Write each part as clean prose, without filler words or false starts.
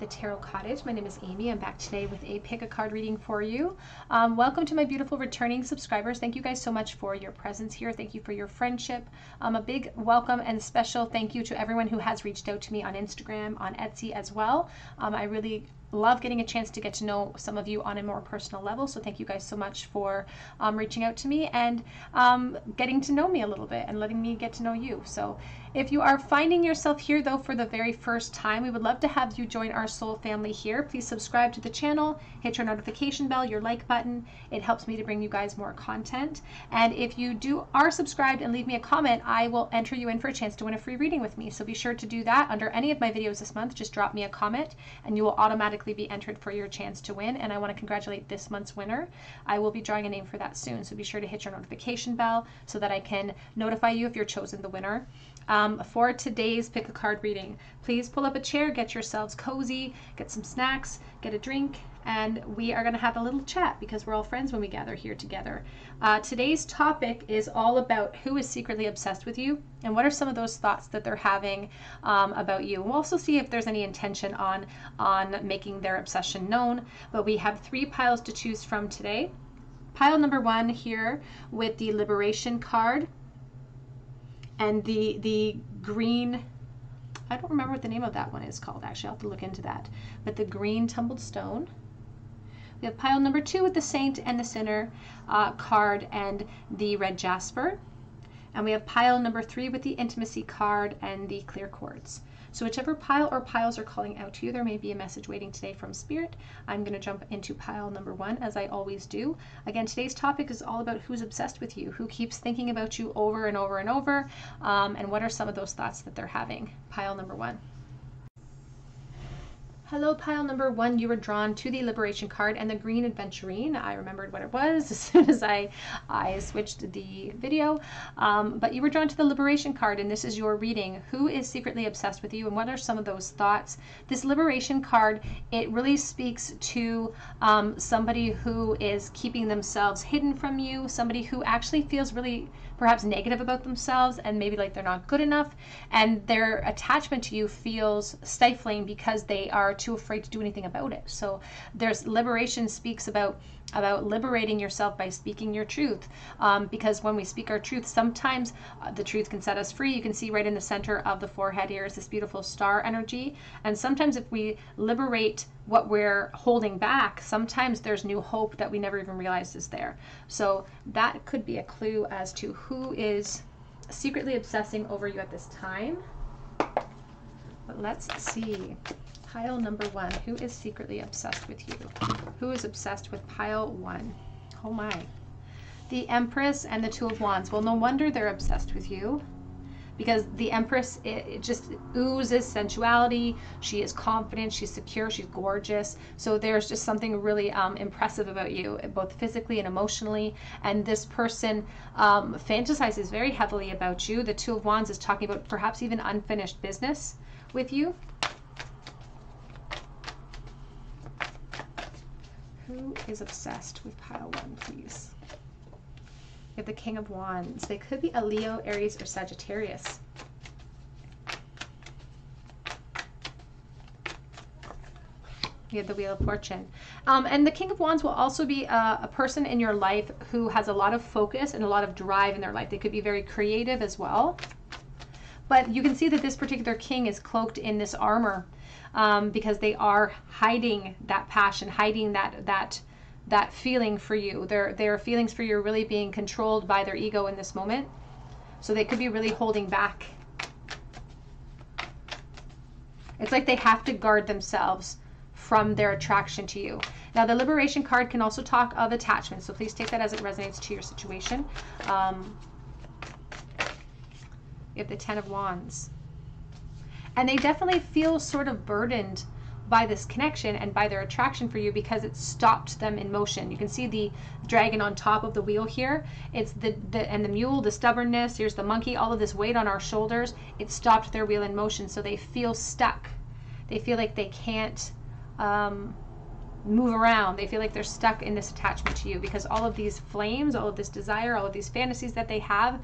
the Tarot Cottage. My name is Amy. I'm back today with a pick a card reading for you. Welcome to my beautiful returning subscribers. Thank you guys so much for your presence here. Thank you for your friendship. A big welcome and special thank you to everyone who has reached out to me on Instagram, on Etsy as well. I really love getting a chance to get to know some of you on a more personal level. So thank you guys so much for reaching out to me and getting to know me a little bit and letting me get to know you. So if you are finding yourself here though for the very first time, we would love to have you join our soul family here. Please subscribe to the channel, hit your notification bell, your like button. It helps me to bring you guys more content. And if you are subscribed and leave me a comment, I will enter you in for a chance to win a free reading with me. So be sure to do that under any of my videos this month. Just drop me a comment and you will automatically be entered for your chance to win. And I want to congratulate this month's winner. I will be drawing a name for that soon, so be sure to hit your notification bell so that I can notify you if you're chosen the winner. For today's pick a card reading, please pull up a chair, get yourselves cozy, get some snacks, get a drink, and we are going to have a little chat because we're all friends when we gather here together. Today's topic is all about who is secretly obsessed with you and what are some of those thoughts that they're having about you. We'll also see if there's any intention on making their obsession known, but we have 3 piles to choose from today. Pile number 1 here with the Liberation card and the green, I don't remember what the name of that one is called actually, I'll have to look into that, but the green tumbled stone. We have pile number 2 with the Saint and the Sinner card and the red jasper. And we have pile number 3 with the Intimacy card and the clear quartz. So whichever pile or piles are calling out to you, there may be a message waiting today from Spirit. I'm going to jump into pile number 1 as I always do. Again, today's topic is all about who's obsessed with you, who keeps thinking about you over and over and over, and what are some of those thoughts that they're having. Pile number 1. Hello, pile number 1. You were drawn to the Liberation card and the green Adventurine. I remembered what it was as soon as I switched the video. But you were drawn to the Liberation card, and this is your reading. Who is secretly obsessed with you, and what are some of those thoughts? This Liberation card, it really speaks to somebody who is keeping themselves hidden from you, somebody who actually feels really perhaps negative about themselves and maybe like they're not good enough, and their attachment to you feels stifling because they are too afraid to do anything about it. So there's liberation speaks about liberating yourself by speaking your truth, because when we speak our truth, sometimes the truth can set us free. You can see right in the center of the forehead here is this beautiful star energy, and sometimes if we liberate what we're holding back, sometimes there's new hope that we never even realized is there. So that could be a clue as to who is secretly obsessing over you at this time. But let's see. Pile number 1, who is secretly obsessed with you? Who is obsessed with pile 1? Oh my. The Empress and the 2 of Wands. Well, no wonder they're obsessed with you, because the Empress, it just oozes sensuality. She is confident, she's secure, she's gorgeous. So there's just something really impressive about you, both physically and emotionally. And this person fantasizes very heavily about you. The 2 of Wands is talking about perhaps even unfinished business with you. Who is obsessed with pile 1, please? We have the King of Wands. They could be a Leo, Aries, or Sagittarius. We have the Wheel of Fortune. And the King of Wands will also be a person in your life who has a lot of focus and a lot of drive in their life. They could be very creative as well. But you can see that this particular king is cloaked in this armor, because they are hiding that passion, hiding that feeling for you. Their feelings for you are really being controlled by their ego in this moment. So they could be really holding back. It's like they have to guard themselves from their attraction to you. Now, the Liberation card can also talk of attachment, so please take that as it resonates to your situation. You have the 10 of Wands. And they definitely feel sort of burdened by this connection and by their attraction for you because it stopped them in motion. You can see the dragon on top of the wheel here. It's and the mule, the stubbornness, here's the monkey, all of this weight on our shoulders. It stopped their wheel in motion, so they feel stuck. They feel like they can't move around. They feel like they're stuck in this attachment to you because all of these flames, all of this desire, all of these fantasies that they have,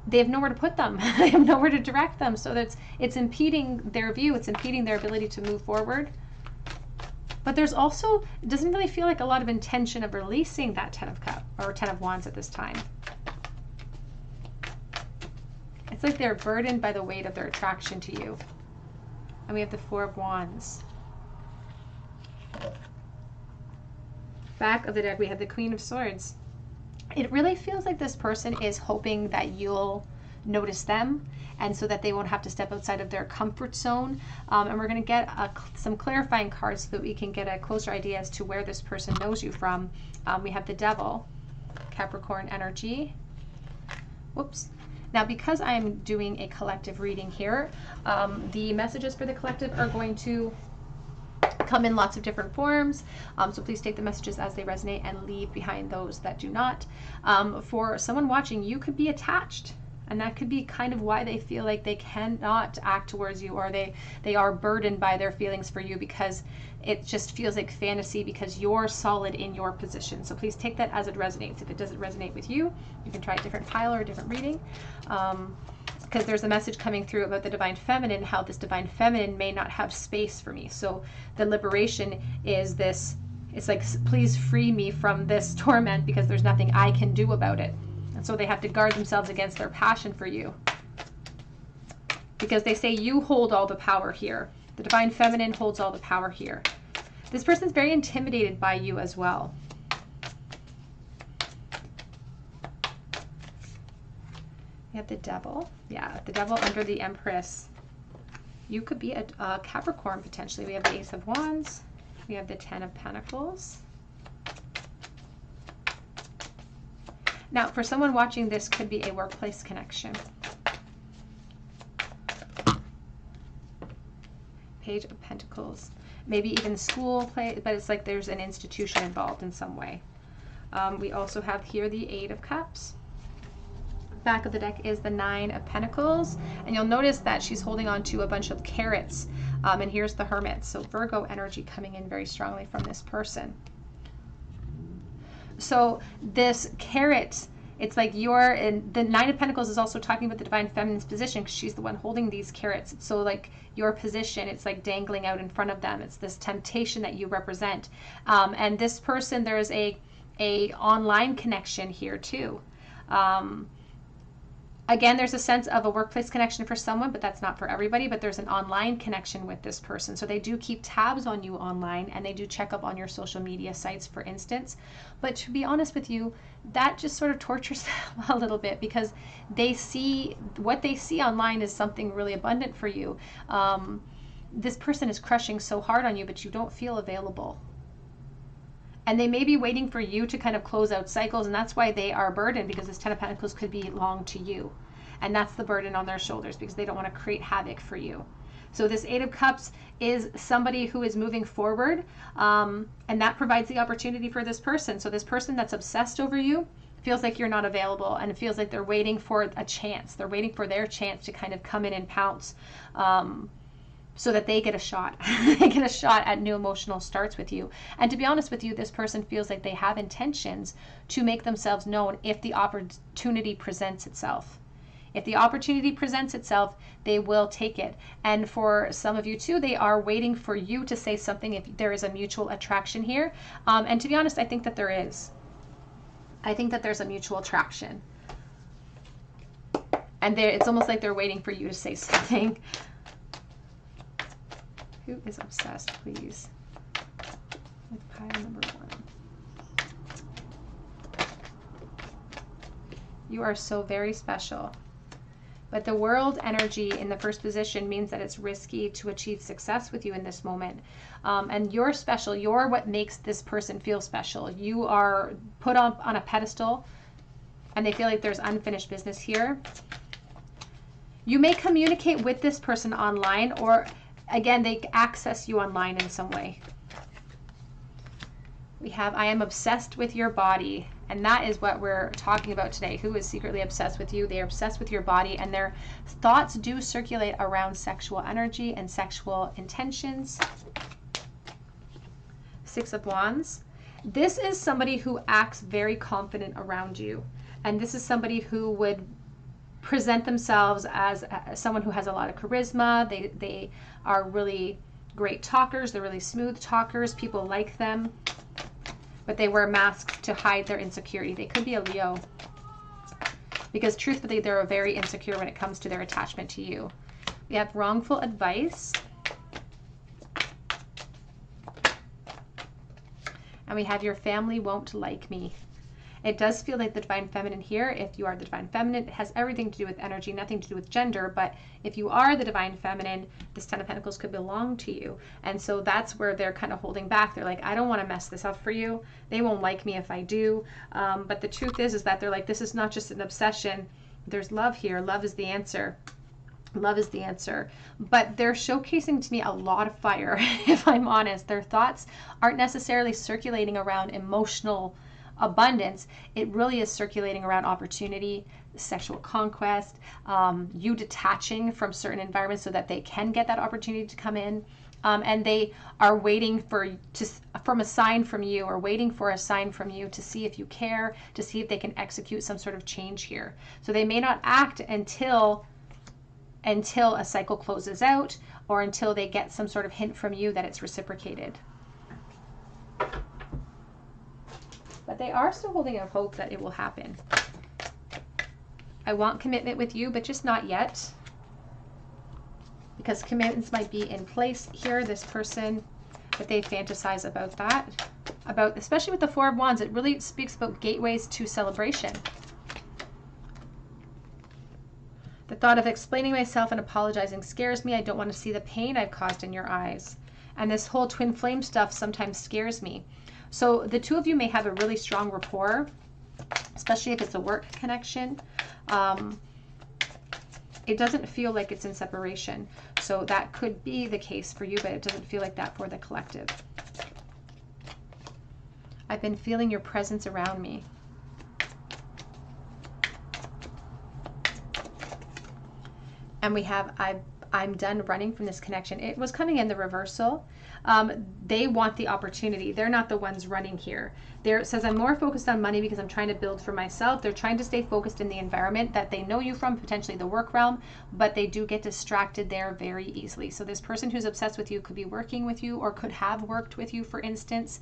they have nowhere to put them. They have nowhere to direct them. So it's impeding their view. It's impeding their ability to move forward. But there's also, it doesn't really feel like a lot of intention of releasing that 10 of Cups or 10 of Wands at this time. It's like they're burdened by the weight of their attraction to you. And we have the 4 of Wands. Back of the deck, we have the Queen of Swords. It really feels like this person is hoping that you'll notice them, and so that they won't have to step outside of their comfort zone. And we're going to get some clarifying cards so that we can get a closer idea as to where this person knows you from. We have the Devil, Capricorn energy. Whoops. Now, because I'm doing a collective reading here, the messages for the collective are going to come in lots of different forms, so please take the messages as they resonate and leave behind those that do not. For someone watching, you could be attached, and that could be kind of why they feel like they cannot act towards you, or they are burdened by their feelings for you, because it just feels like fantasy because you're solid in your position. So please take that as it resonates. If it doesn't resonate with you, you can try a different pile or a different reading. Because there's a message coming through about the Divine Feminine, how this Divine Feminine may not have space for me. So the liberation is this, it's like, please free me from this torment because there's nothing I can do about it. And so they have to guard themselves against their passion for you. Because they say you hold all the power here. The Divine Feminine holds all the power here. This person's very intimidated by you as well. We have the Devil. Yeah, the Devil under the Empress. You could be a Capricorn potentially. We have the Ace of Wands. We have the 10 of Pentacles. Now, for someone watching, this could be a workplace connection. Page of Pentacles. Maybe even school play, but it's like there's an institution involved in some way. We also have here the 8 of Cups. Back of the deck is the 9 of Pentacles, and you'll notice that she's holding on to a bunch of carrots, and here's the Hermit. So Virgo energy coming in very strongly from this person. So this carrot, it's like you're in the 9 of Pentacles is also talking about the Divine Feminine's position, because she's the one holding these carrots. So like your position, it's like dangling out in front of them. It's this temptation that you represent. And this person, there's a online connection here too. Again, there's a sense of a workplace connection for someone, but that's not for everybody. But there's an online connection with this person. So they do keep tabs on you online, and they do check up on your social media sites, for instance. But to be honest with you, that just sort of tortures them a little bit, because they see, what they see online is something really abundant for you. This person is crushing so hard on you, but you don't feel available. And they may be waiting for you to kind of close out cycles, and that's why they are burdened, because this 10 of Pentacles could belong to you. And that's the burden on their shoulders, because they don't want to create havoc for you. So this 8 of Cups is somebody who is moving forward, and that provides the opportunity for this person. So this person that's obsessed over you feels like you're not available, and it feels like they're waiting for a chance. They're waiting for their chance to kind of come in and pounce, so that they get a shot. They get a shot at new emotional starts with you. And to be honest with you, this person feels like they have intentions to make themselves known if the opportunity presents itself. If the opportunity presents itself, they will take it. And for some of you too, they are waiting for you to say something if there is a mutual attraction here. And to be honest, I think that there is. I think that there's a mutual attraction. And it's almost like they're waiting for you to say something. Who is obsessed, please? With pile number 1. You are so very special. But the World energy in the first position means that it's risky to achieve success with you in this moment. And you're special. You're what makes this person feel special. You are put on a pedestal, and they feel like there's unfinished business here. You may communicate with this person online, or again, they access you online in some way. We have, I am obsessed with your body. And that is what we're talking about today. Who is secretly obsessed with you? They are obsessed with your body, and their thoughts do circulate around sexual energy and sexual intentions. 6 of Wands. This is somebody who acts very confident around you. And this is somebody who would present themselves as someone who has a lot of charisma. They are really great talkers. They're really smooth talkers. People like them, but they wear masks to hide their insecurity. They could be a Leo, because truthfully, they're very insecure when it comes to their attachment to you. We have wrongful advice. And we have your family won't like me. It does feel like the Divine Feminine here. If you are the Divine Feminine, it has everything to do with energy, nothing to do with gender. But if you are the Divine Feminine, this Ten of Pentacles could belong to you. And so that's where they're kind of holding back. They're like, I don't want to mess this up for you. They won't like me if I do. But the truth is that they're like, this is not just an obsession. There's love here. Love is the answer. Love is the answer. But they're showcasing to me a lot of fire, if I'm honest. Their thoughts aren't necessarily circulating around emotional abundance. It really is circulating around opportunity, sexual conquest, you detaching from certain environments so that they can get that opportunity to come in. And they are waiting from a sign from you, or waiting for a sign from you to see if you care, to see if they can execute some sort of change here. So they may not act until a cycle closes out, or until they get some sort of hint from you that it's reciprocated. But they are still holding out hope that it will happen. I want commitment with you, but just not yet. Because commitments might be in place here, this person, but they fantasize about that. Especially with the Four of Wands, it really speaks about gateways to celebration. The thought of explaining myself and apologizing scares me. I don't want to see the pain I've caused in your eyes. And this whole twin flame stuff sometimes scares me. So the two of you may have a really strong rapport, especially if it's a work connection. It doesn't feel like it's in separation. So that could be the case for you, but it doesn't feel like that for the collective. I've been feeling your presence around me. And we have, I'm done running from this connection. It was coming in the reversal. They want the opportunity. They're not the ones running here. There it says, I'm more focused on money because I'm trying to build for myself. They're trying to stay focused in the environment that they know you from, potentially the work realm, but they do get distracted there very easily. So this person who's obsessed with you could be working with you, or could have worked with you, for instance,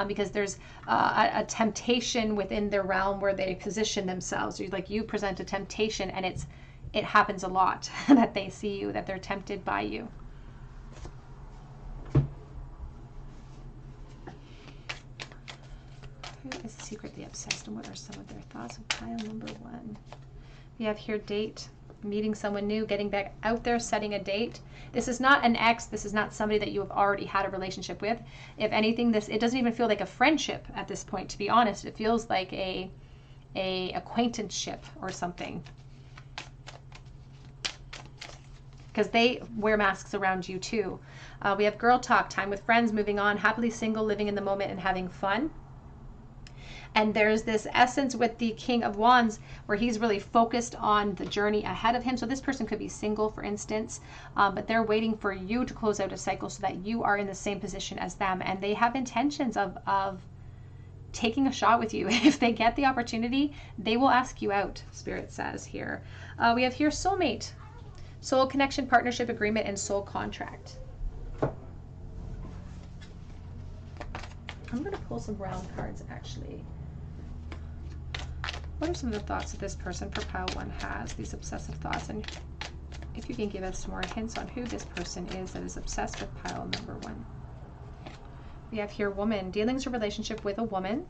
because there's a temptation within their realm where they position themselves. Like, you present a temptation, and it happens a lot that they see you, that they're tempted by you. Who is secretly obsessed, and what are some of their thoughts of pile number 1? We have here date, meeting someone new, getting back out there, setting a date. This is not an ex. This is not somebody that you have already had a relationship with. If anything, it doesn't even feel like a friendship at this point, to be honest. It feels like a acquaintanceship or something. Because they wear masks around you too. We have girl talk, time with friends, moving on, happily single, living in the moment and having fun. And there's this essence with the King of Wands where he's really focused on the journey ahead of him. So this person could be single, for instance, but they're waiting for you to close out a cycle so that you are in the same position as them. And they have intentions of taking a shot with you. If they get the opportunity, they will ask you out, Spirit says here. We have here soulmate, soul connection, partnership agreement, and soul contract. I'm going to pull some round cards, actually. What are some of the thoughts that this person for pile 1 has, these obsessive thoughts? And if you can give us some more hints on who this person is that is obsessed with pile number 1. We have here woman, dealings or relationship with a woman.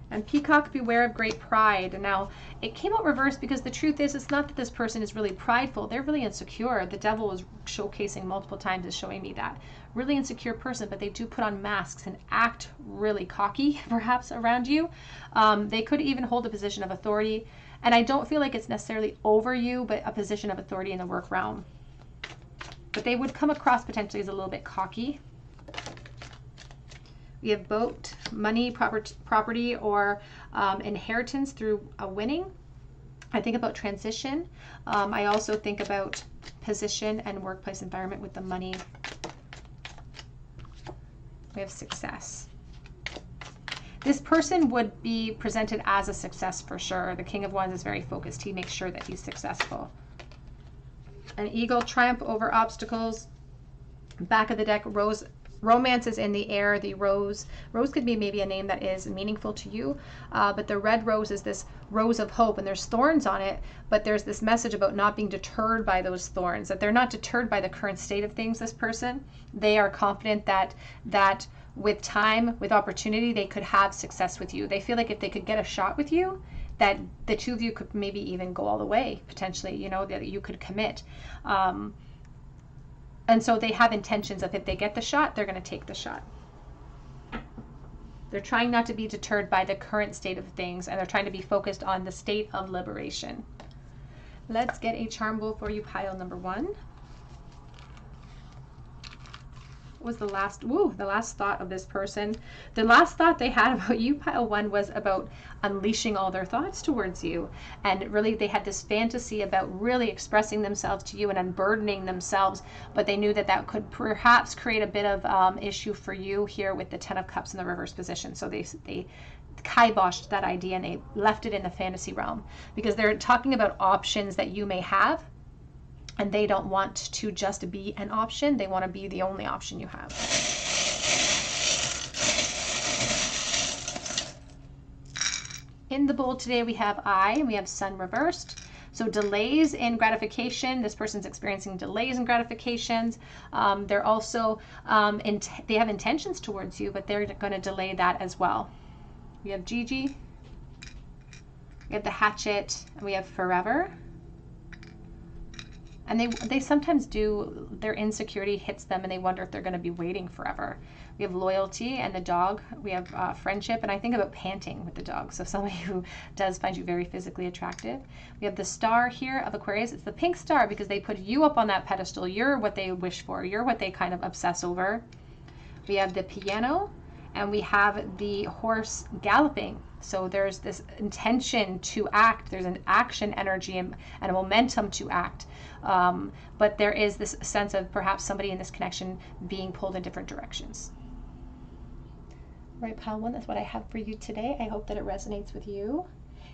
And peacock, beware of great pride. And now it came out reversed because the truth is, it's not that this person is really prideful. They're really insecure. The devil was showcasing multiple times, is showing me that. Really insecure person, but they do put on masks and act really cocky, perhaps, around you. They could even hold a position of authority. And I don't feel like it's necessarily over you, but a position of authority in the work realm. But they would come across potentially as a little bit cocky. We have boat, money, property, or inheritance through a winning. I think about transition. I also think about position and workplace environment with the money. We have success. This person would be presented as a success for sure. The King of Wands is very focused. He makes sure that he's successful. An eagle, triumph over obstacles. Back of the deck, rose. Romance is in the air. The rose could be maybe a name that is meaningful to you, but the red rose is this rose of hope, and there's thorns on it, but there's this message about not being deterred by those thorns, that they're not deterred by the current state of things, this person. They are confident that with time, with opportunity, they could have success with you. They feel like if they could get a shot with you, that the two of you could maybe even go all the way, potentially, you know, that you could commit. And so they have intentions of if they get the shot, they're going to take the shot. They're trying not to be deterred by the current state of things, and they're trying to be focused on the state of liberation. Let's get a charm bowl for you, pile number 1. Was the last thought of this person. The last thought they had about you, pile 1, was about unleashing all their thoughts towards you, and really they had this fantasy about really expressing themselves to you and unburdening themselves, but they knew that that could perhaps create a bit of issue for you here with the 10 of Cups in the reverse position. So they kiboshed that idea and they left it in the fantasy realm, because they're talking about options that you may have. And they don't want to just be an option. They want to be the only option you have. In the bowl today, we have I, and we have Sun reversed. So delays in gratification. This person's experiencing delays in gratifications. They're also, they have intentions towards you, but they're going to delay that as well. We have Gigi. We have the Hatchet, and we have Forever. And they sometimes do, their insecurity hits them and they wonder if they're going to be waiting forever. We have Loyalty and the dog. We have Friendship, and I think about panting with the dog. So somebody who does find you very physically attractive. We have the Star here of Aquarius. It's the pink star because they put you up on that pedestal. You're what they wish for. You're what they kind of obsess over. We have the Piano, and we have the Horse galloping. So there's this intention to act. There's an action energy and a momentum to act. But there is this sense of perhaps somebody in this connection being pulled in different directions. Right, pile 1, that's what I have for you today. I hope that it resonates with you.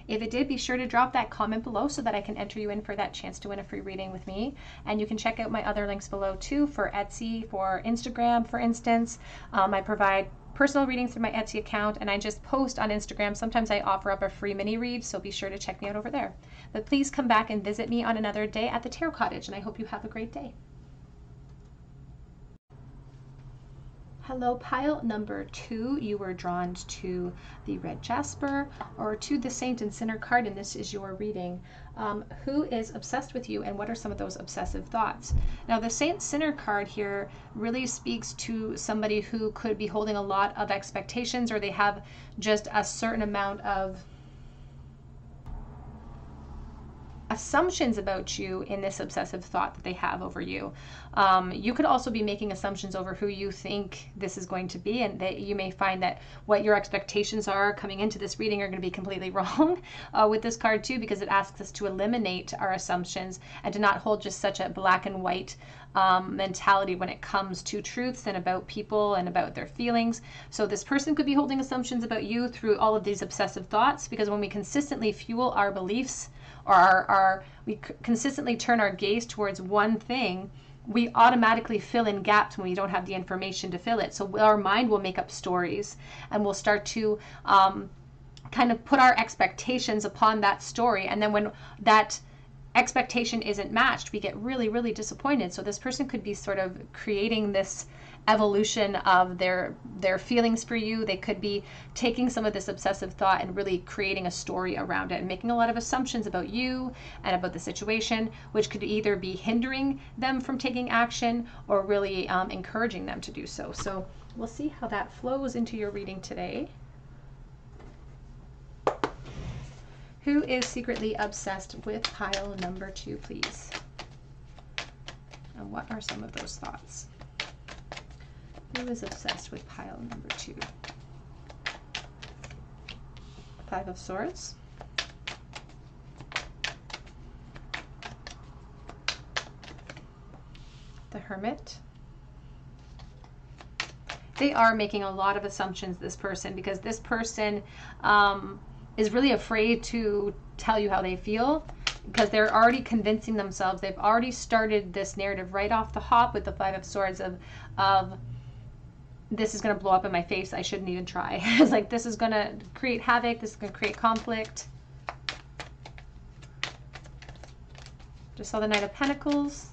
If it did, be sure to drop that comment below so that I can enter you in for that chance to win a free reading with me. And you can check out my other links below too, for Etsy, for Instagram, for instance. I provide personal readings through my Etsy account, and I just post on Instagram. Sometimes I offer up a free mini read, so be sure to check me out over there. But please come back and visit me on another day at the Tarot Cottage, and I hope you have a great day. Hello, pile number 2. You were drawn to the red jasper or to the Saint and Sinner card, and this is your reading. Who is obsessed with you, and what are some of those obsessive thoughts? Now, the Saint Sinner card here really speaks to somebody who could be holding a lot of expectations, or they have just a certain amount of assumptions about you in this obsessive thought that they have over you. You could also be making assumptions over who you think this is going to be, and that you may find that what your expectations are coming into this reading are going to be completely wrong with this card too, because it asks us to eliminate our assumptions and to not hold just such a black and white mentality when it comes to truths and about people and about their feelings. So this person could be holding assumptions about you through all of these obsessive thoughts, because when we consistently fuel our beliefs, or we consistently turn our gaze towards one thing, we automatically fill in gaps when we don't have the information to fill it. So our mind will make up stories, and we'll start to kind of put our expectations upon that story. And then when that expectation isn't matched, we get really, really disappointed. So this person could be sort of creating this evolution of their feelings for you. They could be taking some of this obsessive thought and really creating a story around it and making a lot of assumptions about you and about the situation, which could either be hindering them from taking action or really encouraging them to do so. So we'll see how that flows into your reading today. Who is secretly obsessed with pile number 2, please? And what are some of those thoughts? Who is obsessed with pile number 2? 5 of Swords. The Hermit. They are making a lot of assumptions, this person, because this person is really afraid to tell you how they feel, because they're already convincing themselves. They've already started this narrative right off the hop with the Five of Swords of this is going to blow up in my face. I shouldn't even try. It's like, this is going to create havoc. This is going to create conflict. Just saw the Knight of Pentacles.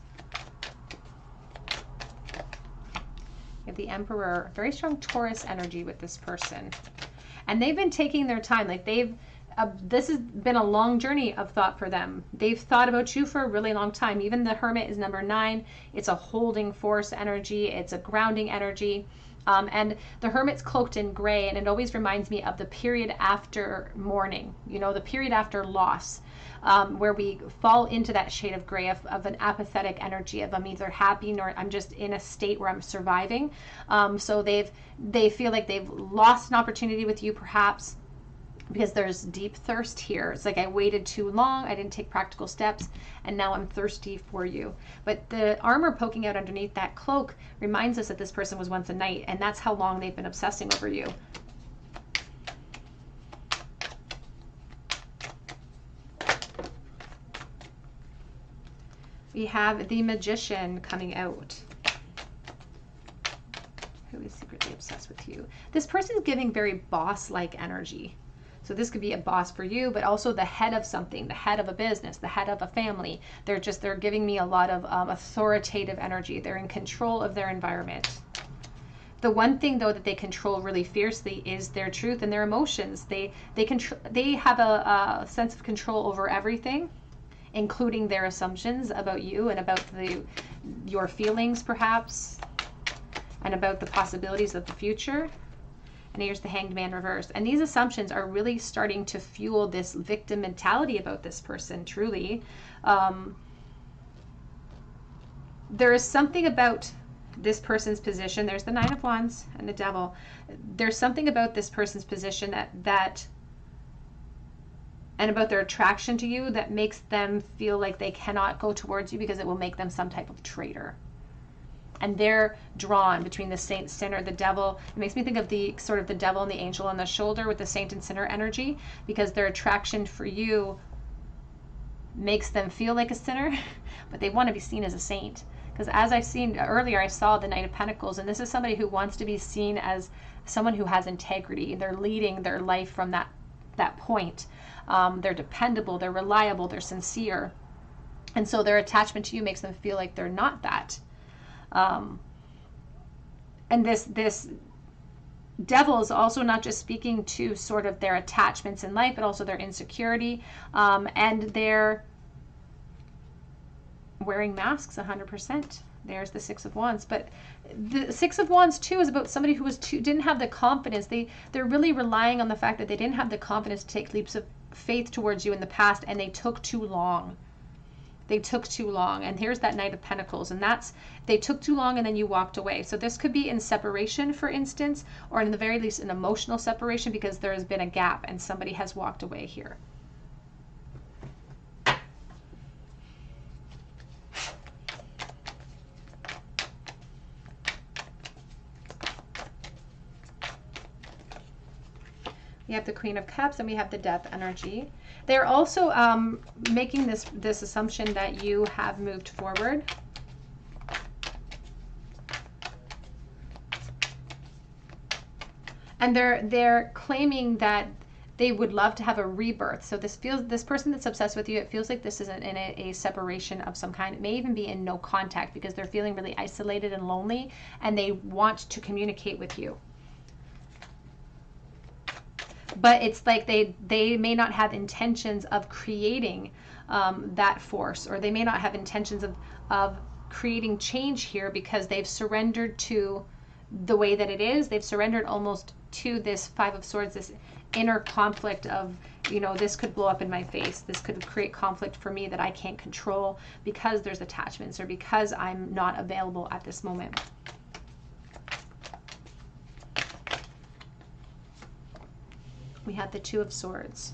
You have the Emperor. Very strong Taurus energy with this person. And they've been taking their time. Like, this has been a long journey of thought for them. They've thought about you for a really long time. Even the Hermit is number 9. It's a holding force energy. It's a grounding energy. And the Hermit's cloaked in gray, and it always reminds me of the period after mourning, you know, the period after loss, where we fall into that shade of gray of an apathetic energy of I'm either happy nor I'm just in a state where I'm surviving. So they feel like they've lost an opportunity with you, perhaps, because there's deep thirst here. It's like, I waited too long, I didn't take practical steps, and now I'm thirsty for you. But the armor poking out underneath that cloak reminds us that this person was once a knight, and that's how long they've been obsessing over you. We have the Magician coming out, who is secretly obsessed with you. This person is giving very boss-like energy. So this could be a boss for you, but also the head of something, the head of a business, the head of a family. They're giving me a lot of authoritative energy. They're in control of their environment. The one thing, though, that they control really fiercely is their truth and their emotions. They have a sense of control over everything, including their assumptions about you and about your feelings, perhaps, and about the possibilities of the future. And here's the Hanged Man reversed. And these assumptions are really starting to fuel this victim mentality about this person, truly. There is something about this person's position. There's the Nine of Wands and the Devil. There's something about this person's position that and about their attraction to you that makes them feel like they cannot go towards you because it will make them some type of traitor. And they're drawn between the saint, sinner, the devil. It makes me think of the sort of the devil and the angel on the shoulder with the saint and sinner energy, because their attraction for you makes them feel like a sinner, but they want to be seen as a saint. Because as I've seen earlier, I saw the Knight of Pentacles, and this is somebody who wants to be seen as someone who has integrity. They're leading their life from that point. They're dependable, they're reliable, they're sincere. And so their attachment to you makes them feel like they're not that. And this devil is also not just speaking to sort of their attachments in life, but also their insecurity, and their wearing masks 100%. There's the Six of Wands. But the Six of Wands too is about somebody who didn't have the confidence. They're really relying on the fact that they didn't have the confidence to take leaps of faith towards you in the past, and they took too long. They took too long. And here's that Knight of Pentacles, and they took too long and then you walked away. So this could be in separation, for instance, or in the very least an emotional separation, because there has been a gap and somebody has walked away here. We have the Queen of Cups and we have the Death energy. They're also making this assumption that you have moved forward. And they're claiming that they would love to have a rebirth. So this person that's obsessed with you, it feels like this is in a separation of some kind. It may even be in no contact, because they're feeling really isolated and lonely, and they want to communicate with you. But it's like they may not have intentions of creating that force, or they may not have intentions of creating change here, because they've surrendered to the way that it is. They've surrendered almost to this Five of Swords, this inner conflict of, you know, this could blow up in my face. This could create conflict for me that I can't control because there's attachments, or because I'm not available at this moment. We have the Two of Swords.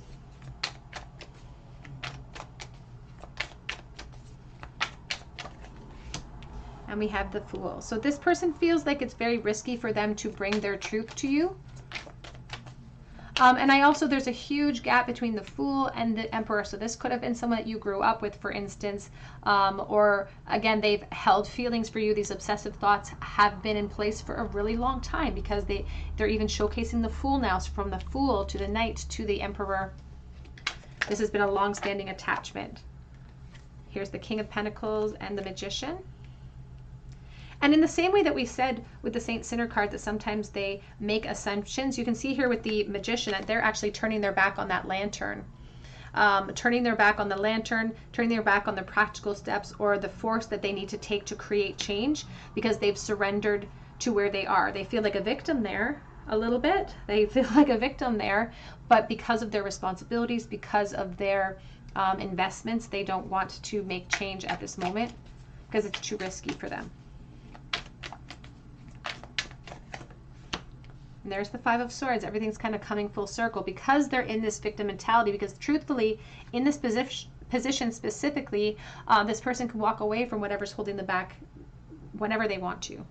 And we have the Fool. So this person feels like it's very risky for them to bring their truth to you. And there's a huge gap between the Fool and the Emperor. So this could have been someone that you grew up with, for instance, or again, they've held feelings for you. These obsessive thoughts have been in place for a really long time, because they're even showcasing the Fool now. So from the Fool to the Knight to the Emperor, this has been a long-standing attachment. Here's the King of Pentacles and the Magician. And in the same way that we said with the Saint Sinner card that sometimes they make assumptions, you can see here with the Magician that they're actually turning their back on that lantern. Turning their back on the lantern, turning their back on the practical steps or the force that they need to take to create change, because they've surrendered to where they are. They feel like a victim there a little bit. They feel like a victim there, but because of their responsibilities, because of their investments, they don't want to make change at this moment because it's too risky for them. And there's the Five of Swords. Everything's kind of coming full circle because they're in this victim mentality, because truthfully, in this position specifically, this person can walk away from whatever's holding them back whenever they want to.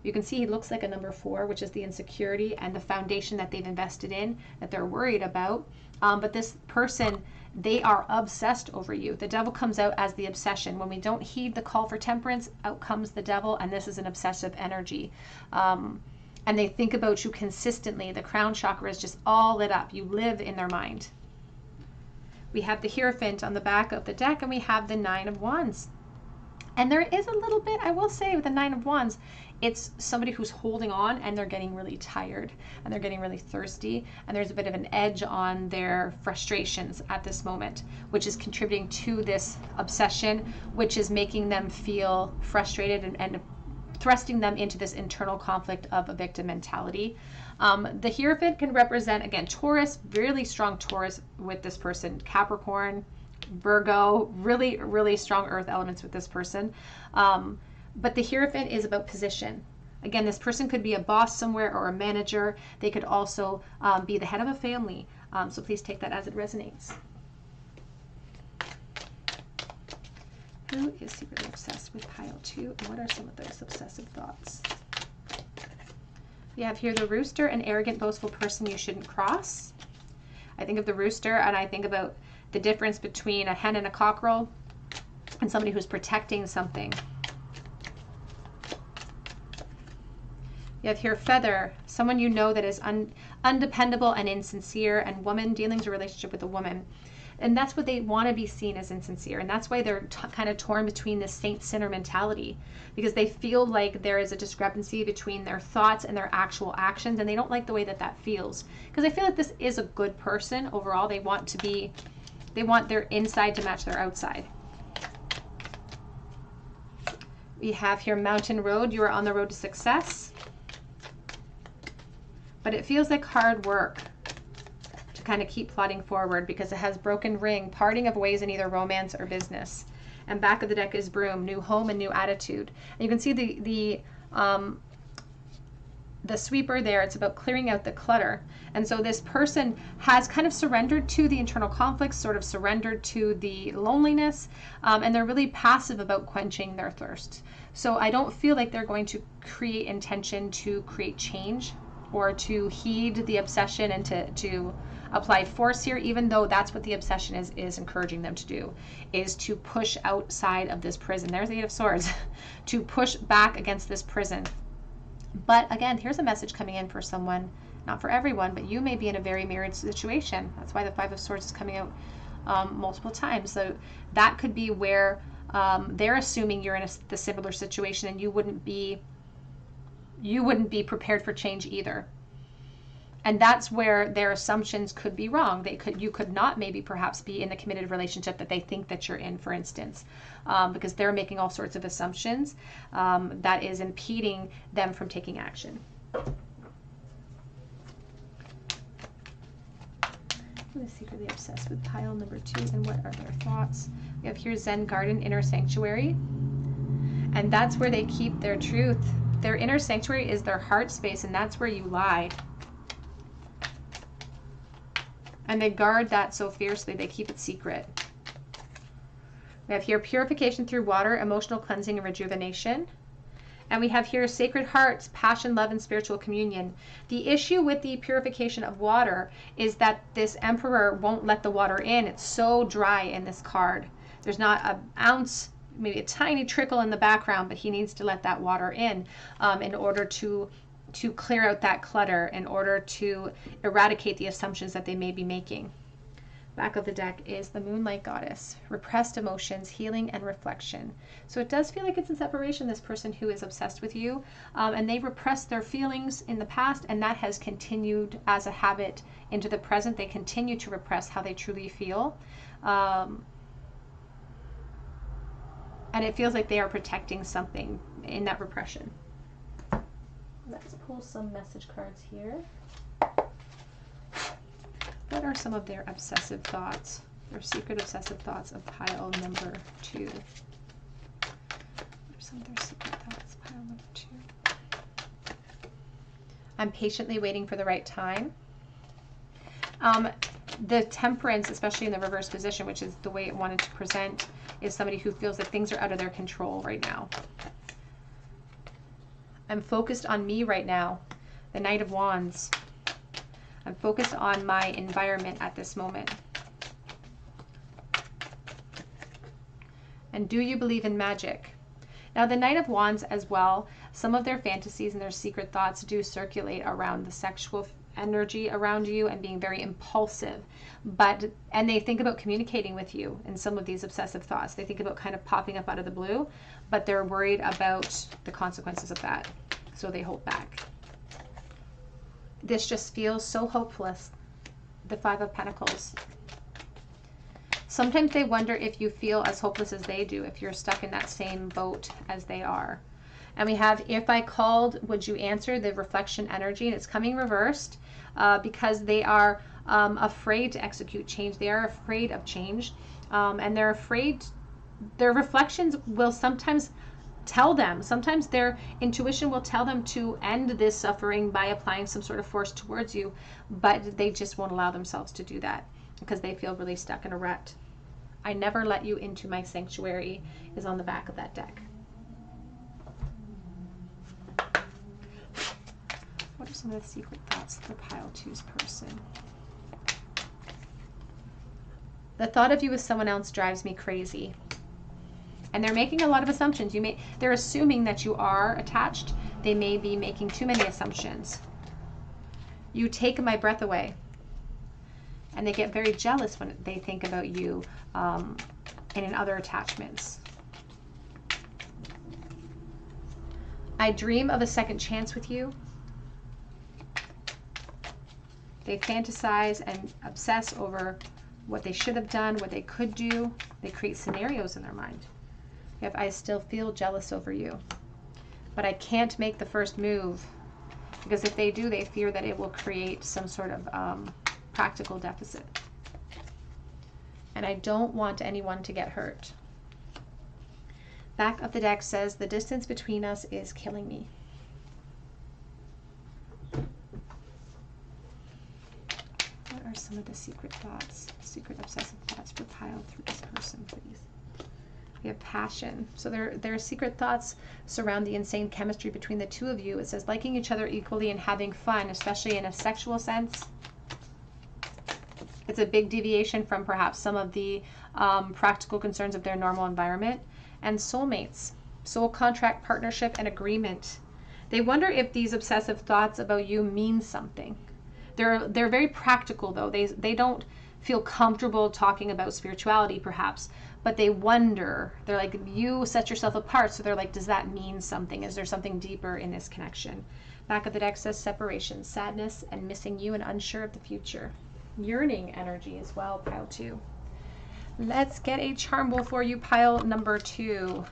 You can see he looks like a number 4, which is the insecurity and the foundation that they've invested in, that they're worried about. But this person, they are obsessed over you. The devil comes out as the obsession. When we don't heed the call for temperance, out comes the devil, and this is an obsessive energy. And they think about you consistently. The crown chakra is just all lit up. You live in their mind. We have the Hierophant on the back of the deck, and we have the Nine of Wands. And there is a little bit, I will say, with the Nine of Wands, it's somebody who's holding on and they're getting really tired and they're getting really thirsty, and there's a bit of an edge on their frustrations at this moment, which is contributing to this obsession, which is making them feel frustrated and thrusting them into this internal conflict of a victim mentality. The Hierophant can represent, again, Taurus, really strong Taurus with this person, Capricorn, Virgo, really, really strong earth elements with this person. But the Hierophant is about position. Again, this person could be a boss somewhere or a manager. They could also be the head of a family. So please take that as it resonates. Who is secretly obsessed with pile 2, and what are some of those obsessive thoughts? We have here the Rooster, an arrogant, boastful person you shouldn't cross. I think of the Rooster and I think about the difference between a hen and a cockerel and somebody who's protecting something. You have here Feather, someone you know that is undependable and insincere, and woman, dealing with a relationship with a woman. And that's what they want to be seen as, insincere. And that's why they're kind of torn between this saint-sinner mentality, because they feel like there is a discrepancy between their thoughts and their actual actions, and they don't like the way that that feels. Because I feel like this is a good person overall. They want their inside to match their outside. We have here Mountain Road. You are on the road to success, but it feels like hard work to kind of keep plodding forward, because it has Broken Ring, parting of ways in either romance or business. And back of the deck is Broom, new home and new attitude. And you can see the sweeper there. It's about clearing out the clutter. And so this person has kind of surrendered to the internal conflicts, sort of surrendered to the loneliness, and they're really passive about quenching their thirst. So I don't feel like they're going to create intention to create change or to heed the obsession and to apply force here, even though that's what the obsession is encouraging them to do, is to push outside of this prison. There's the Eight of Swords, to push back against this prison. But again, here's a message coming in for someone, not for everyone, but you may be in a very mirrored situation. That's why the Five of Swords is coming out multiple times. So that could be where they're assuming you're in the similar situation, and you wouldn't be prepared for change either. And that's where their assumptions could be wrong. You could not maybe perhaps be in the committed relationship that they think that you're in, for instance, because they're making all sorts of assumptions that is impeding them from taking action. Who is secretly obsessed with pile number 2, and what are their thoughts? We have here Zen Garden, inner sanctuary, and that's where they keep their truth. Their inner sanctuary is their heart space, and that's where you lie. And they guard that so fiercely, they keep it secret. We have here purification through water, emotional cleansing and rejuvenation. And we have here sacred hearts, passion, love, and spiritual communion. The issue with the purification of water is that this Emperor won't let the water in. It's so dry in this card. There's not an ounce, maybe a tiny trickle in the background, but he needs to let that water in order to clear out that clutter, in order to eradicate the assumptions that they may be making. Back of the deck is the Moonlight Goddess, repressed emotions, healing, and reflection. So it does feel like it's in separation, this person who is obsessed with you, and they repressed their feelings in the past, and that has continued as a habit into the present. They continue to repress how they truly feel. And it feels like they are protecting something in that repression. Let's pull some message cards here. What are some of their obsessive thoughts, their secret obsessive thoughts of pile number 2? What are some of their secret thoughts, pile number 2? I'm patiently waiting for the right time. The Temperance, especially in the reverse position, which is the way it wanted to present, is somebody who feels that things are out of their control right now. I'm focused on me right now. The Knight of Wands. I'm focused on my environment at this moment. And do you believe in magic? Now, the Knight of Wands as well, some of their fantasies and their secret thoughts do circulate around the sexual energy around you and being very impulsive. And they think about communicating with you in some of these obsessive thoughts. They think about kind of popping up out of the blue, but they're worried about the consequences of that. So they hold back. This just feels so hopeless. The Five of Pentacles. Sometimes they wonder if you feel as hopeless as they do, if you're stuck in that same boat as they are. And we have, if I called, would you answer? The reflection energy, and it's coming reversed because they are afraid to execute change. They are afraid of change, and they're afraid. Their reflections will sometimes tell them, sometimes their intuition will tell them to end this suffering by applying some sort of force towards you, but they just won't allow themselves to do that because they feel really stuck in a rut. I never let you into my sanctuary is on the back of that deck. What are some of the secret thoughts for pile 2's person? The thought of you with someone else drives me crazy. And they're making a lot of assumptions. They're assuming that you are attached. They may be making too many assumptions. You take my breath away. And they get very jealous when they think about you and in other attachments. I dream of a second chance with you. They fantasize and obsess over what they should have done, what they could do. They create scenarios in their mind. If I still feel jealous over you, but I can't make the first move because if they do, they fear that it will create some sort of practical deficit. And I don't want anyone to get hurt. Back of the deck says, the distance between us is killing me. What are some of the secret thoughts, secret obsessive thoughts for pile 3's person, please? We have passion. So their secret thoughts surround the insane chemistry between the two of you. It says liking each other equally and having fun, especially in a sexual sense. It's a big deviation from perhaps some of the practical concerns of their normal environment. And soulmates, soul contract, partnership, and agreement. They wonder if these obsessive thoughts about you mean something. They're very practical though. They don't feel comfortable talking about spirituality perhaps, but they wonder, they're like, you set yourself apart, so they're like, does that mean something? Is there something deeper in this connection? Back of the deck says separation, sadness, and missing you and unsure of the future. Yearning energy as well, pile 2. Let's get a charm bowl for you, pile number 2.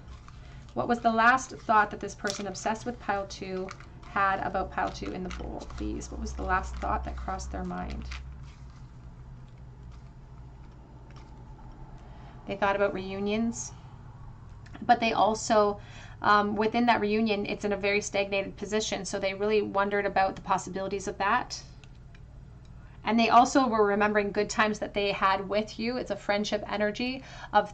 What was the last thought that this person obsessed with pile 2 had about pile 2 in the bowl, please? What was the last thought that crossed their mind? They thought about reunions, but they also, within that reunion, it's in a very stagnated position. So they really wondered about the possibilities of that. And they also were remembering good times that they had with you. It's a friendship energy of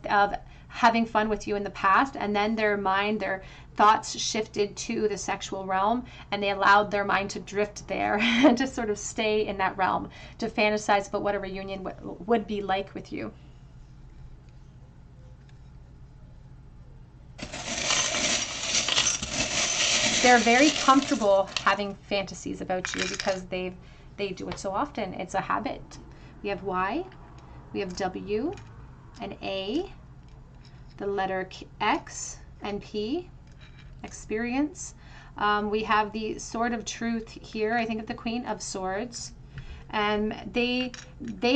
having fun with you in the past. And then their mind, their thoughts shifted to the sexual realm, and they allowed their mind to drift there and to sort of stay in that realm, to fantasize about what a reunion would be like with you. They're very comfortable having fantasies about you because they do it so often. It's a habit. We have Y, we have W, and A, the letter X, and P, experience. We have the Sword of Truth here. I think of the Queen of Swords. And they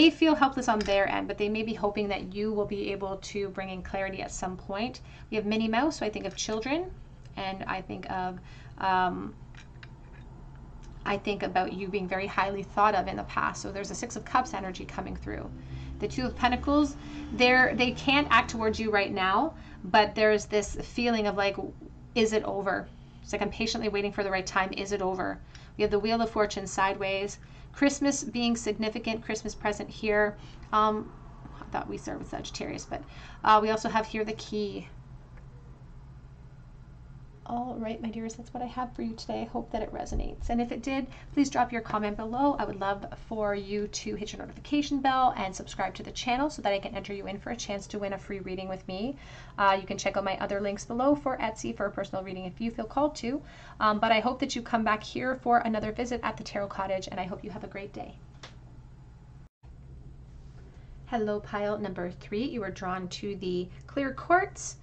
feel helpless on their end, but they may be hoping that you will be able to bring in clarity at some point. We have Minnie Mouse, so I think of children. And I think about you being very highly thought of in the past. So there's a Six of Cups energy coming through. The Two of Pentacles, they can't act towards you right now, but there's this feeling of like, is it over? It's like I'm patiently waiting for the right time. Is it over? We have the Wheel of Fortune sideways. Christmas being significant, Christmas present here. I thought we started with Sagittarius, but we also have here the Key. All right, my dears, that's what I have for you today. I hope that it resonates. And if it did, please drop your comment below. I would love for you to hit your notification bell and subscribe to the channel so that I can enter you in for a chance to win a free reading with me. You can check out my other links below for Etsy for a personal reading if you feel called to. But I hope that you come back here for another visit at the Tarot Cottage, and I hope you have a great day. Hello, pile number 3. You are drawn to the Clear Quartz.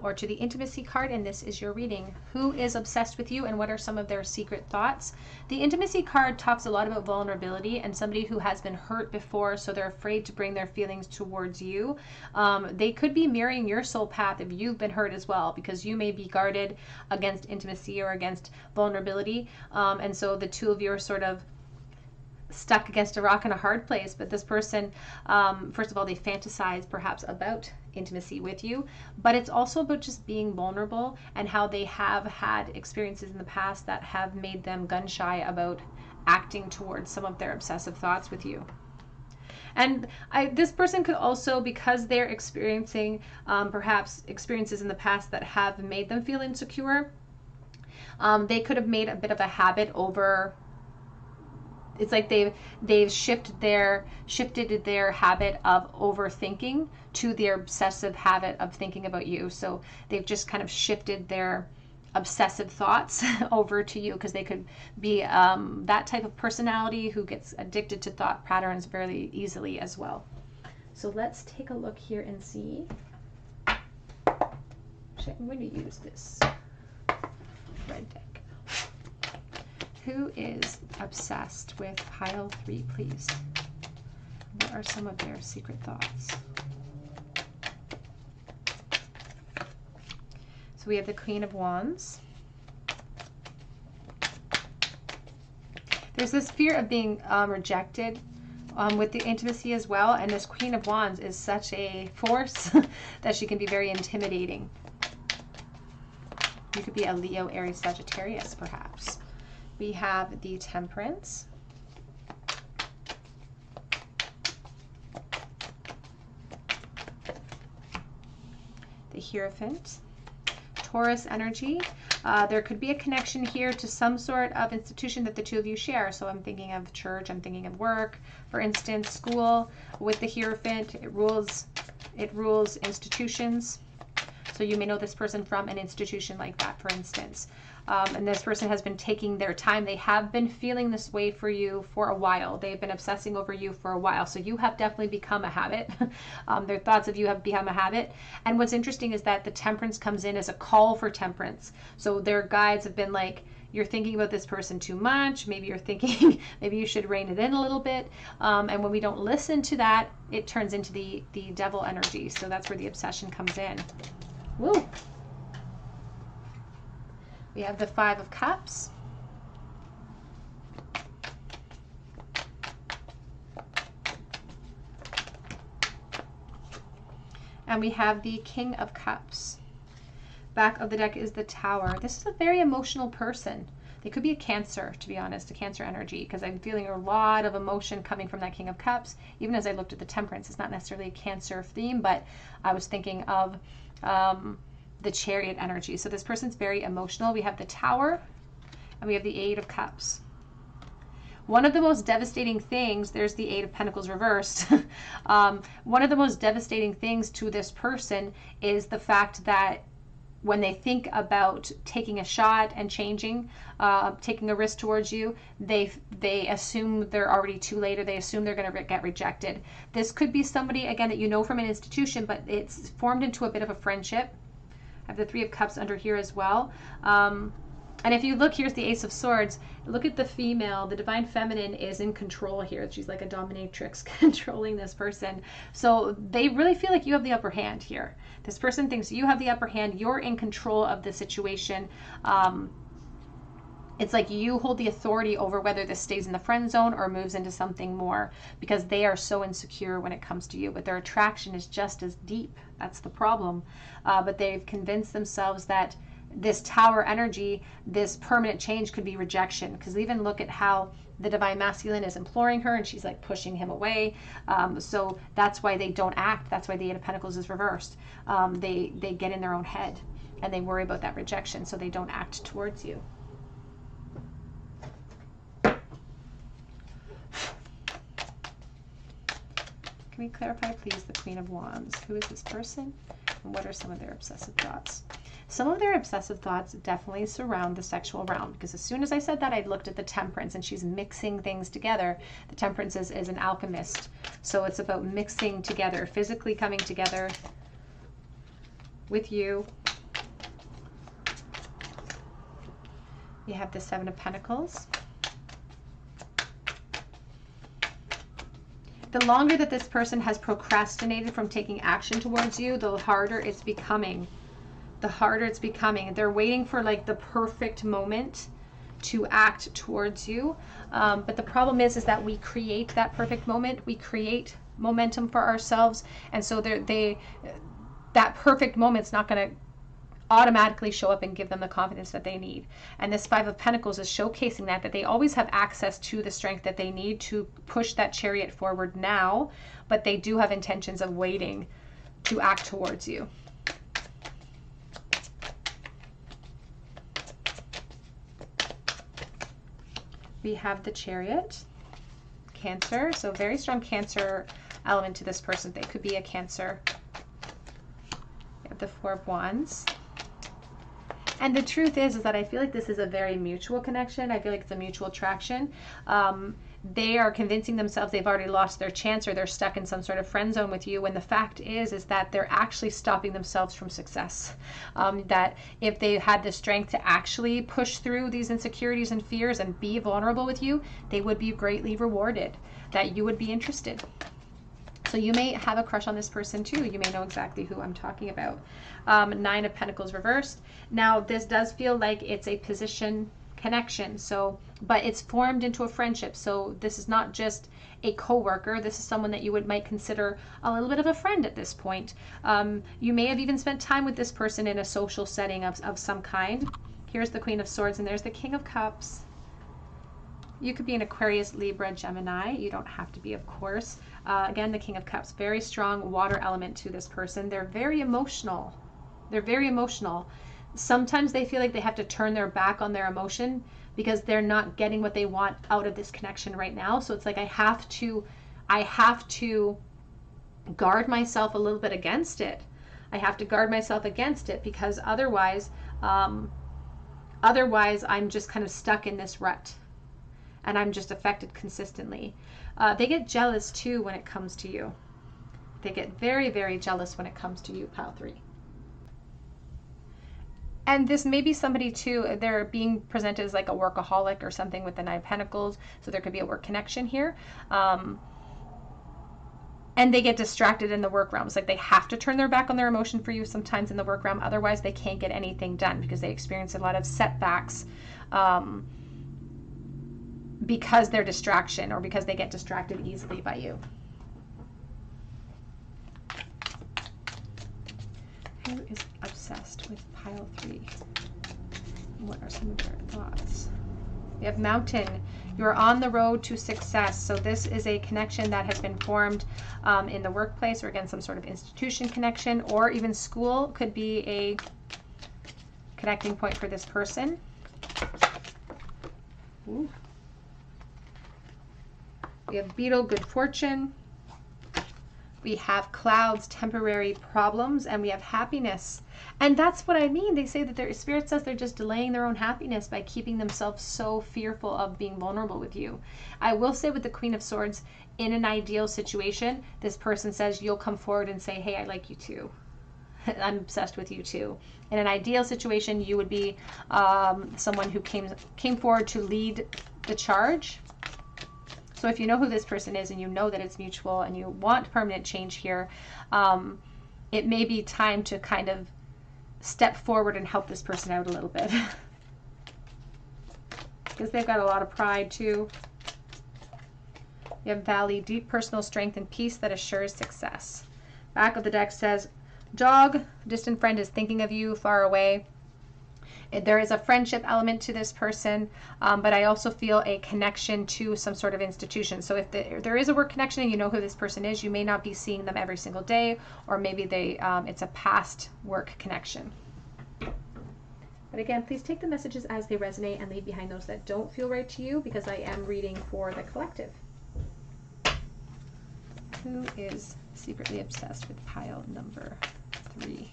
Or to the Intimacy card, and this is your reading. Who is obsessed with you and what are some of their secret thoughts? The Intimacy card talks a lot about vulnerability and somebody who has been hurt before, so they're afraid to bring their feelings towards you. They could be mirroring your soul path if you've been hurt as well, because you may be guarded against intimacy or against vulnerability, and so the two of you are sort of stuck against a rock in a hard place. But this person, first of all, they fantasize perhaps about intimacy with you, but it's also about just being vulnerable and how they have had experiences in the past that have made them gun shy about acting towards some of their obsessive thoughts with you. And this person could also, because they're experiencing perhaps experiences in the past that have made them feel insecure, they could have made a bit of a habit over. It's like they've shifted their habit of overthinking to their obsessive habit of thinking about you. So they've just kind of shifted their obsessive thoughts over to you, because they could be that type of personality who gets addicted to thought patterns very easily as well. So let's take a look here and see. Actually, I'm going to use this red deck. Who is obsessed with pile 3, please? What are some of their secret thoughts? So we have the Queen of Wands. There's this fear of being rejected with the intimacy as well. And this Queen of Wands is such a force that she can be very intimidating. You could be a Leo, Aries, Sagittarius, perhaps. We have the Temperance. The Hierophant. Taurus energy. There could be a connection here to some sort of institution that the two of you share. So I'm thinking of church, I'm thinking of work, for instance, school. With the Hierophant, it rules institutions. So you may know this person from an institution like that, for instance. And this person has been taking their time. They have been feeling this way for you for a while. They've been obsessing over you for a while. So you have definitely become a habit. Their thoughts of you have become a habit. And what's interesting is that the Temperance comes in as a call for temperance. So their guides have been like, you're thinking about this person too much. Maybe you're thinking, maybe you should rein it in a little bit. And when we don't listen to that, it turns into the devil energy. So that's where the obsession comes in. Woo! We have the Five of Cups. And we have the King of Cups. Back of the deck is the Tower. This is a very emotional person. They could be a Cancer, to be honest, a Cancer energy, because I'm feeling a lot of emotion coming from that King of Cups. Even as I looked at the Temperance, it's not necessarily a Cancer theme, but I was thinking of the Chariot energy. So this person's very emotional. We have the Tower, and we have the Eight of Cups. One of the most devastating things, there's the Eight of Pentacles reversed. One of the most devastating things to this person is the fact that when they think about taking a shot and changing, taking a risk towards you, they assume they're already too late, or they assume they're going to get rejected. This could be somebody, again, that you know from an institution, but it's formed into a bit of a friendship. I have the Three of Cups under here as well. And if you look, here's the Ace of Swords. Look at the female. The Divine Feminine is in control here. She's like a dominatrix controlling this person. So they really feel like you have the upper hand here. This person thinks you have the upper hand. You're in control of the situation. It's like you hold the authority over whether this stays in the friend zone or moves into something more, because they are so insecure when it comes to you. But their attraction is just as deep. That's the problem. But they've convinced themselves that this Tower energy, this permanent change, could be rejection. Because even look at how the Divine Masculine is imploring her, and she's like pushing him away. So that's why they don't act. That's why the Eight of Pentacles is reversed. They get in their own head, and they worry about that rejection, so they don't act towards you. Can we clarify, please, the Queen of Wands? Who is this person, and what are some of their obsessive thoughts? Some of their obsessive thoughts definitely surround the sexual realm, because as soon as I said that, I looked at the Temperance, and she's mixing things together. The Temperance is an alchemist, so it's about mixing together, physically coming together with you. You have the Seven of Pentacles. The longer that this person has procrastinated from taking action towards you, the harder it's becoming. The harder it's becoming. They're waiting for like the perfect moment to act towards you. But the problem is that we create that perfect moment. We create momentum for ourselves. And so that perfect moment's not going to automatically show up and give them the confidence that they need. And this Five of Pentacles is showcasing that they always have access to the strength that they need to push that Chariot forward now, but they do have intentions of waiting to act towards you. We have the Chariot, Cancer, so very strong Cancer element to this person. They could be a Cancer. We have the Four of Wands. And the truth is that I feel like this is a very mutual connection. I feel like it's a mutual attraction. They are convincing themselves they've already lost their chance, or they're stuck in some sort of friend zone with you, when the fact is that they're actually stopping themselves from success. That if they had the strength to actually push through these insecurities and fears and be vulnerable with you, they would be greatly rewarded, that you would be interested. So you may have a crush on this person too. You may know exactly who I'm talking about. Nine of Pentacles reversed. Now this does feel like it's a position connection, but it's formed into a friendship. So this is not just a co-worker. This is someone that you might consider a little bit of a friend at this point. You may have even spent time with this person in a social setting of some kind. Here's the Queen of Swords, and there's the King of Cups. You could be an Aquarius, Libra, Gemini. You don't have to be, of course. Again, the King of Cups, very strong water element to this person. They're very emotional. They're very emotional. Sometimes they feel like they have to turn their back on their emotion because they're not getting what they want out of this connection right now. So it's like I have to guard myself a little bit against it. I have to guard myself against it, because otherwise I'm just kind of stuck in this rut, and I'm just affected consistently. They get jealous too when it comes to you. They get very, very jealous when it comes to you, pile 3. And this may be somebody too, they're being presented as like a workaholic or something with the Nine of Pentacles. So there could be a work connection here. And they get distracted in the work realms. Like they have to turn their back on their emotion for you sometimes in the work realm. Otherwise they can't get anything done, because they experience a lot of setbacks because they're distraction, or because they get distracted easily by you. Who is obsessed with pile 3? What are some of their thoughts? We have Mountain. You're on the road to success. So this is a connection that has been formed in the workplace, or again, some sort of institution connection, or even school could be a connecting point for this person. Ooh. We have Beetle, good fortune. We have Clouds, temporary problems, and we have happiness. And that's what I mean. They say that their spirit says they're just delaying their own happiness by keeping themselves so fearful of being vulnerable with you. I will say with the Queen of Swords, in an ideal situation, this person says you'll come forward and say, hey, I like you too. I'm obsessed with you too. In an ideal situation, you would be someone who came forward to lead the charge. So if you know who this person is and you know that it's mutual and you want permanent change here, it may be time to kind of step forward and help this person out a little bit. Because they've got a lot of pride too. You have Valley, deep personal strength and peace that assures success. Back of the deck says, Dog, distant friend is thinking of you far away. There is a friendship element to this person, but I also feel a connection to some sort of institution. So if there is a work connection and you know who this person is, you may not be seeing them every single day, or maybe it's a past work connection. But again, please take the messages as they resonate and leave behind those that don't feel right to you, because I am reading for the collective. Who is secretly obsessed with pile number 3?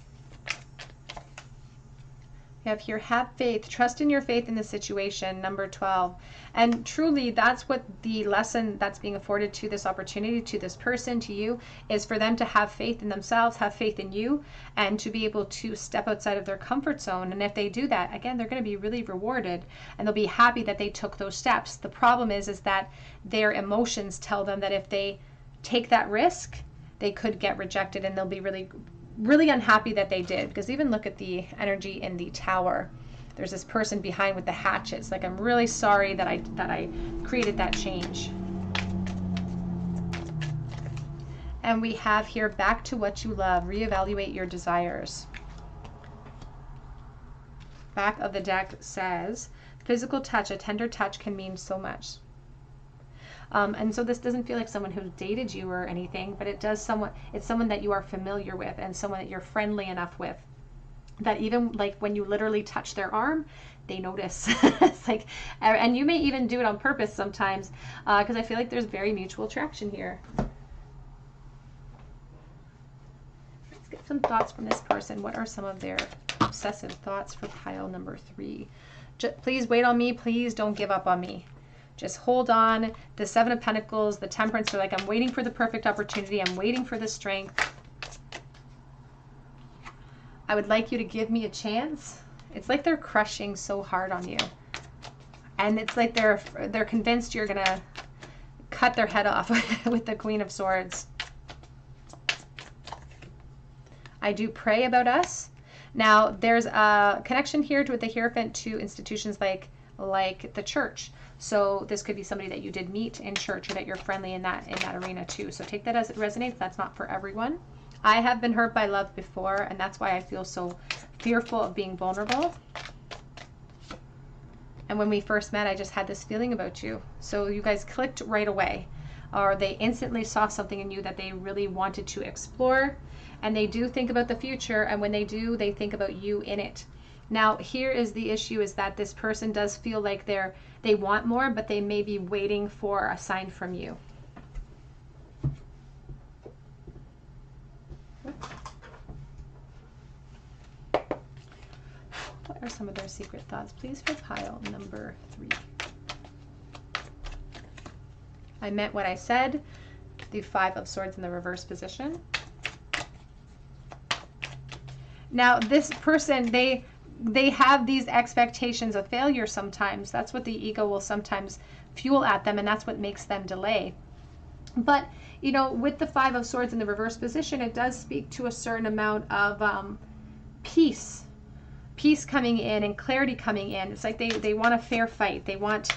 We have here, have faith, trust in your faith in the situation, number 12. And truly, that's what the lesson that's being afforded to this opportunity, to this person, to you, is for them to have faith in themselves, have faith in you, and to be able to step outside of their comfort zone. And if they do that, again, they're going to be really rewarded, and they'll be happy that they took those steps. The problem is that their emotions tell them that if they take that risk, they could get rejected, and they'll be really unhappy that they did. Because even look at the energy in the Tower. There's this person behind with the hatchets. Like, I'm really sorry that I created that change. And we have here, back to what you love, reevaluate your desires. Back of the deck says, physical touch, a tender touch can mean so much. And so this doesn't feel like someone who dated you or anything, but it's someone that you are familiar with, and someone that you're friendly enough with, that even like when you literally touch their arm, they notice. It's like, and you may even do it on purpose sometimes, because I feel like there's very mutual attraction here. Let's get some thoughts from this person. What are some of their obsessive thoughts for pile number 3? Please wait on me. Please don't give up on me. Just hold on. The 7 of Pentacles, the Temperance, are like, I'm waiting for the perfect opportunity. I'm waiting for the strength. I would like you to give me a chance. It's like they're crushing so hard on you. And it's like they're convinced you're going to cut their head off with the Queen of Swords. I do pray about us. Now, there's a connection here with the Hierophant to institutions like the church. So this could be somebody that you did meet in church, or that you're friendly in that arena too. So take that as it resonates. That's not for everyone. I have been hurt by love before, and that's why I feel so fearful of being vulnerable. And when we first met, I just had this feeling about you. So you guys clicked right away, or they instantly saw something in you that they really wanted to explore. And they do think about the future, and when they do, they think about you in it. Now, here is the issue, is that this person does feel like they want more, but they may be waiting for a sign from you. What are some of their secret thoughts, please, for pile number 3? I meant what I said. The 5 of Swords in the reverse position. Now, this person, they have these expectations of failure sometimes. That's what the ego will sometimes fuel at them, and that's what makes them delay. But, you know, with the 5 of Swords in the reverse position, it does speak to a certain amount of peace coming in and clarity coming in. It's like they want a fair fight. They want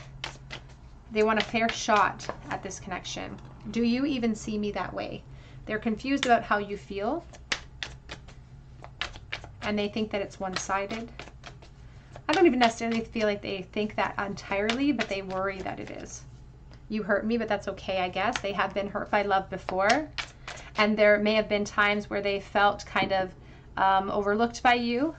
a fair shot at this connection. Do you even see me that way? They're confused about how you feel, and they think that it's one-sided. I don't even necessarily feel like they think that entirely, but they worry that it is. You hurt me, but that's okay, I guess. They have been hurt by love before. And there may have been times where they felt kind of overlooked by you.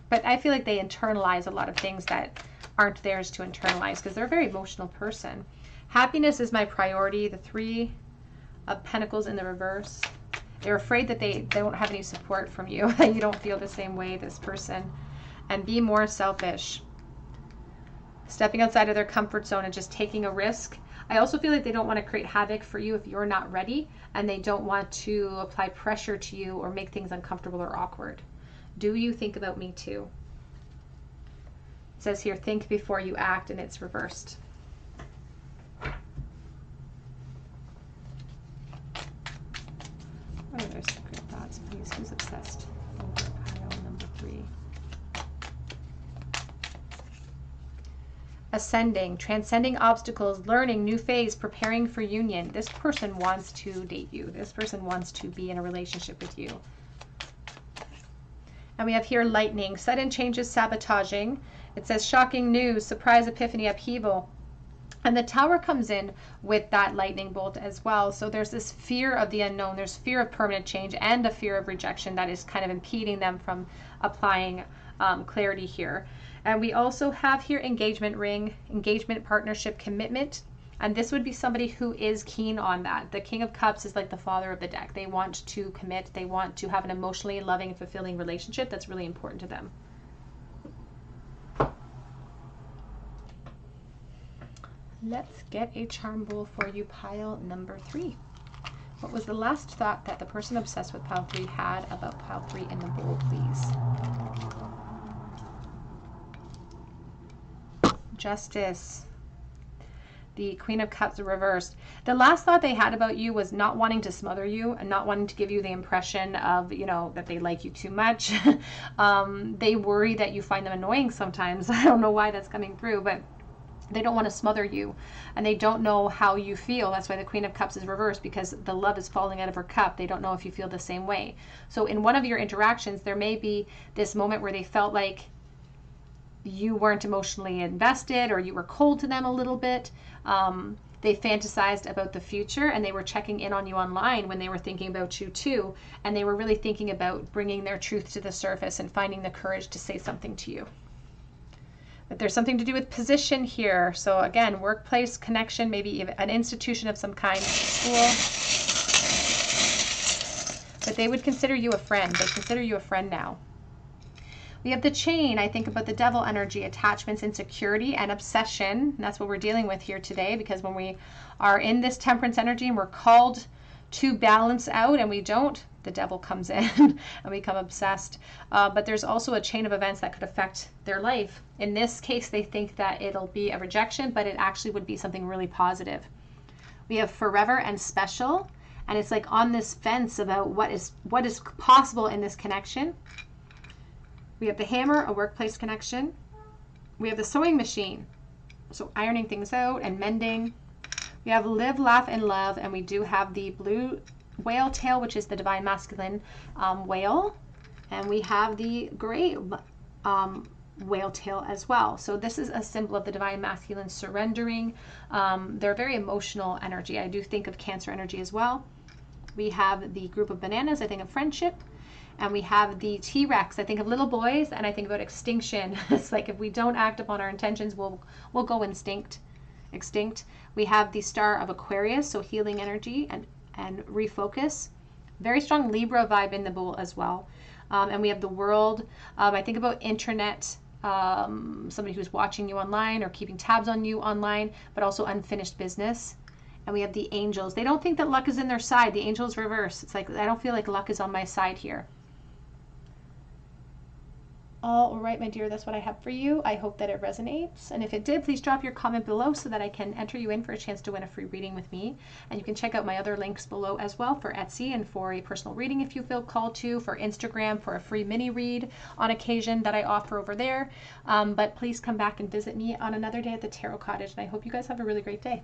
But I feel like they internalize a lot of things that aren't theirs to internalize because they're a very emotional person. Happiness is my priority. The 3 of Pentacles in the reverse. They're afraid that they don't have any support from you. You don't feel the same way, this person. And be more selfish. Stepping outside of their comfort zone and just taking a risk. I also feel like they don't want to create havoc for you if you're not ready, and they don't want to apply pressure to you or make things uncomfortable or awkward. Do you think about me too? It says here, think before you act, and it's reversed. What are their secret thoughts, please? Who's obsessed over pile number 3? Ascending, transcending obstacles, learning, new phase, preparing for union. This person wants to date you. This person wants to be in a relationship with you. And we have here lightning, sudden changes, sabotaging. It says shocking news, surprise, epiphany, upheaval. And the Tower comes in with that lightning bolt as well. So there's this fear of the unknown. There's fear of permanent change and a fear of rejection that is kind of impeding them from applying clarity here. And we also have here engagement ring, engagement, partnership, commitment. And this would be somebody who is keen on that. The King of Cups is like the father of the deck. They want to commit. They want to have an emotionally loving and fulfilling relationship that's really important to them. Let's get a charm bowl for you, pile number 3. What was the last thought that the person obsessed with pile 3 had about pile 3 in the bowl, please? Justice. The Queen of Cups reversed. The last thought they had about you was not wanting to smother you and not wanting to give you the impression of, you know, that they like you too much. They worry that you find them annoying sometimes. I don't know why that's coming through, but they don't want to smother you, and they don't know how you feel. That's why the Queen of Cups is reversed, because the love is falling out of her cup. They don't know if you feel the same way. So in one of your interactions, there may be this moment where they felt like you weren't emotionally invested, or you were cold to them a little bit. They fantasized about the future, and they were checking in on you online when they were thinking about you too, and they were really thinking about bringing their truth to the surface and finding the courage to say something to you. But there's something to do with position here. So again, workplace connection, maybe an institution of some kind, school. But they would consider you a friend. They consider you a friend now. We have the chain. I think about the devil energy, attachments, insecurity, and obsession. And that's what we're dealing with here today, because when we are in this temperance energy and we're called to balance out and we don't, the devil comes in and we become obsessed. But there's also a chain of events that could affect their life. In this case, they think that it'll be a rejection, but it actually would be something really positive. We have forever and special, and it's like on this fence about what is possible in this connection. We have the hammer, a workplace connection. We have the sewing machine, so ironing things out and mending. We have live, laugh, and love, and we do have the blue whale tail, which is the divine masculine whale, and we have the gray whale tail as well. So this is a symbol of the divine masculine surrendering. They're very emotional energy. I do think of Cancer energy as well. We have the group of bananas. I think of friendship. And we have the T-Rex. I think of little boys, and I think about extinction. It's like if we don't act upon our intentions, we'll go extinct. We have the Star of Aquarius, so healing energy and refocus. Very strong Libra vibe in the bowl as well. And we have the World. I think about internet, somebody who's watching you online or keeping tabs on you online, but also unfinished business. And we have the Angels. They don't think that luck is in their side. The Angels reverse. It's like, I don't feel like luck is on my side here. All right, my dear, that's what I have for you. I hope that it resonates. And if it did, please drop your comment below so that I can enter you in for a chance to win a free reading with me. And you can check out my other links below as well for Etsy and for a personal reading if you feel called to, for Instagram, for a free mini read on occasion that I offer over there. But please come back and visit me on another day at the Tarot Cottage. And I hope you guys have a really great day.